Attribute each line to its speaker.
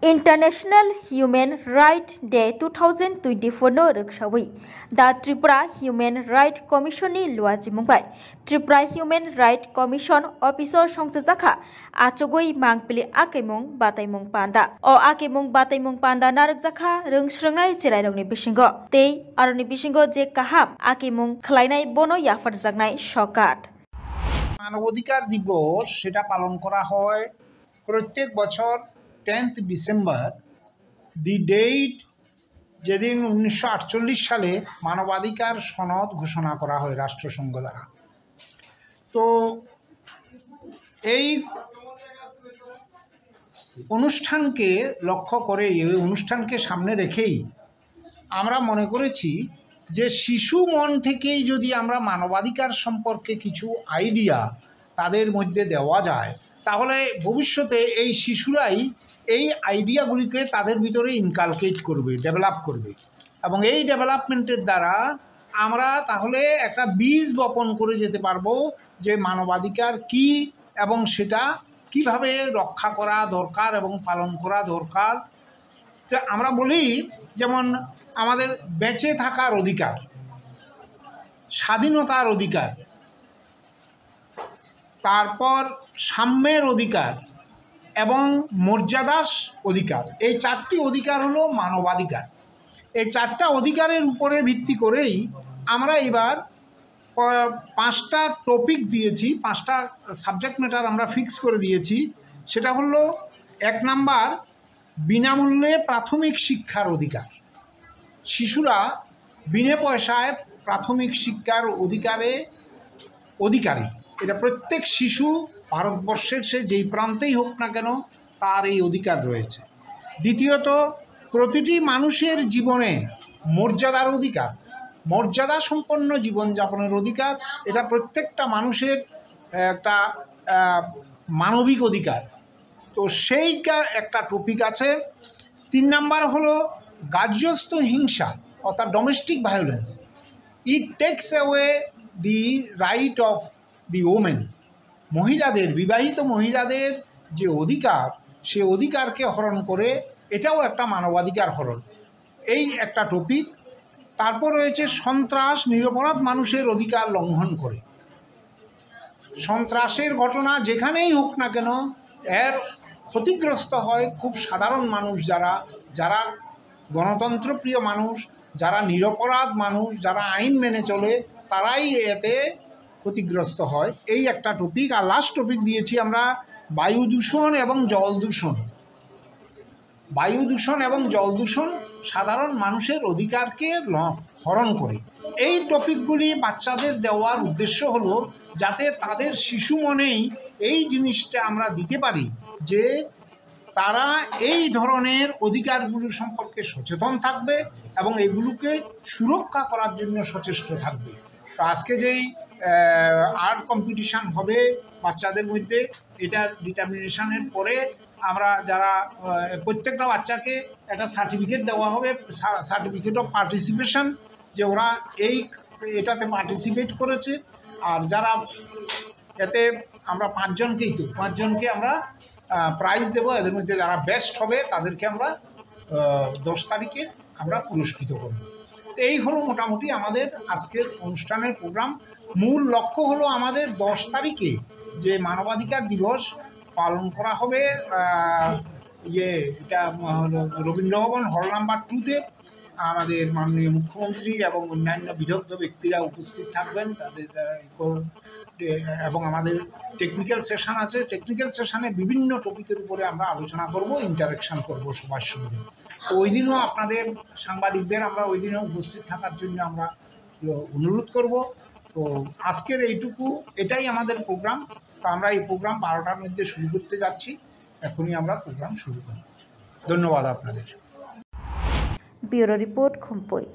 Speaker 1: International Human Rights Day 2024 no ruksawi. The Tripura Human Rights Commission ni luaji mumbai. Tripura Human Rights Commission Officer Songtjaka achogoi mangpili akemung bataimung panda. O akemung bataimung panda narukjaka rungsrungnai chirairongni bisingo. Tei aroni bisingo je kaham akemung khlainai bono yafarjagnai shokat.
Speaker 2: মানবাধিকার দিবস সেটা পালন করা হয় প্রত্যেক বছর 10th December দি date যেদিন 1948 সালে মানবাধিকার সনদ ঘোষণা করা হয় রাষ্ট্রসংঘ দ্বারা। তো এই অনুষ্ঠানকে লক্ষ্য করে এই অনুষ্ঠানকে সামনে রেখেই আমরা মনে করেছি যে শিশু মন থেকেই যদি আমরা মানবাধিকার সম্পর্কে কিছু আইডিয়া তাদের মধ্যে দেওয়া যায় তাহলে ভবিষ্যতে এই শিশুরাই এই আইডিয়াগুলিকে তাদের ভিতরে ইনকালকেট করবে, ডেভেলপ করবে এবং এই ডেভেলপমেন্টের দ্বারা আমরা তাহলে একটা বীজ বপন করে যেতে পারবো যে মানবাধিকার কি এবং সেটা কিভাবে রক্ষা করা দরকার এবং পালন করা দরকার। তো আমরা বলি যেমন আমাদের বেঁচে থাকার অধিকার, স্বাধীনতার অধিকার, তারপর সাম্যের অধিকার এবং মর্যাদার অধিকার, এই চারটি অধিকার হলো মানবাধিকার। এই চারটা অধিকারের উপরে ভিত্তি করেই আমরা এবার 5টা টপিক দিয়েছি, 5টা সাবজেক্ট ম্যাটার আমরা ফিক্স করে দিয়েছি। সেটা হলো 1 নাম্বার বিনামূল্যে প্রাথমিক শিক্ষার অধিকার। শিশুরা বিনা পয়সায় প্রাথমিক শিক্ষার অধিকারী। এটা প্রত্যেক শিশু ভারতবর্ষের সে যেই প্রান্তেই হোক না কেন তার এই অধিকার রয়েছে। দ্বিতীয়ত প্রতিটি মানুষের জীবনে মর্যাদার অধিকার, মর্যাদা সম্পন্ন জীবনযাপনের অধিকার, এটা প্রত্যেকটা মানুষের একটা মানবিক অধিকার। তো সেইটা একটা টপিক আছে। 3 নাম্বার হলো গার্হস্থ্য হিংসা অর্থাৎ domestic violence. It tax away the right of the women. মহিলাদের, বিবাহিত মহিলাদের যে অধিকার সে অধিকারকে হরণ করে, এটাও একটা মানবাধিকার হরণ, এই একটা টপিক। তারপর রয়েছে সন্ত্রাস, নিরপরাধ মানুষের অধিকার লঙ্ঘন করে। সন্ত্রাসের ঘটনা যেখানেই হোক না কেন এর ক্ষতিগ্রস্ত হয় খুব সাধারণ মানুষ, যারা গণতন্ত্রপ্রিয় মানুষ, যারা নিরপরাধ মানুষ, যারা আইন মেনে চলে, তারাই এতে ক্ষতিগ্রস্ত হয়, এই একটা টপিক। আর লাস্ট টপিক দিয়েছি আমরা বায়ু দূষণ এবং জল দূষণ। বায়ু দূষণ এবং জল দূষণ সাধারণ মানুষের অধিকারকে হরণ করে। এই টপিকগুলি বাচ্চাদের দেওয়ার উদ্দেশ্য হলো যাতে তাদের শিশু মনেই এই জিনিসটা আমরা দিতে পারি যে তারা এই ধরনের অধিকারগুলো সম্পর্কে সচেতন থাকবে এবং এগুলোকে সুরক্ষা করার জন্য সচেষ্ট থাকবে। তো আজকে যেই আর্ট কম্পিটিশান হবে বাচ্চাদের মধ্যে, এটার ডিটারমিনেশনের পরে আমরা যারা প্রত্যেকটা বাচ্চাকে একটা সার্টিফিকেট দেওয়া হবে, সার্টিফিকেট অফ পার্টিসিপেশন, যে ওরা এটাতে পার্টিসিপেট করেছে। আর যারা এতে আমরা 5জনকে আমরা প্রাইজ দেবো। এদের মধ্যে যারা বেস্ট হবে তাদেরকে আমরা 10 তারিখে আমরা পুরস্কৃত করব। তো এই হলো মোটামুটি আমাদের আজকের অনুষ্ঠানের প্রোগ্রাম। মূল লক্ষ্য হলো আমাদের 10 তারিখে যে মানবাধিকার দিবস পালন করা হবে, এটা রবীন্দ্র ভবন হল নাম্বার 2-তে আমাদের মাননীয় মুখ্যমন্ত্রী এবং অন্যান্য বিদগ্ধ ব্যক্তিরা উপস্থিত থাকবেন তাদের এবং আমাদের টেকনিক্যাল সেশন আছে। টেকনিক্যাল সেশনে বিভিন্ন টপিকের উপরে আমরা আলোচনা করব, ইন্টারাকশান করব সবার সঙ্গে। তো ওই দিনও আপনাদের সাংবাদিকদের আমরা ওই দিনও উপস্থিত থাকার জন্য আমরা অনুরোধ করব। তো আজকের এইটুকু, এটাই আমাদের প্রোগ্রাম। তো আমরা এই প্রোগ্রাম 12টার মধ্যে শুরু করতে যাচ্ছি। এখনই আমরা প্রোগ্রাম শুরু করব। ধন্যবাদ আপনাদের।
Speaker 1: Bureau report খুম্পই।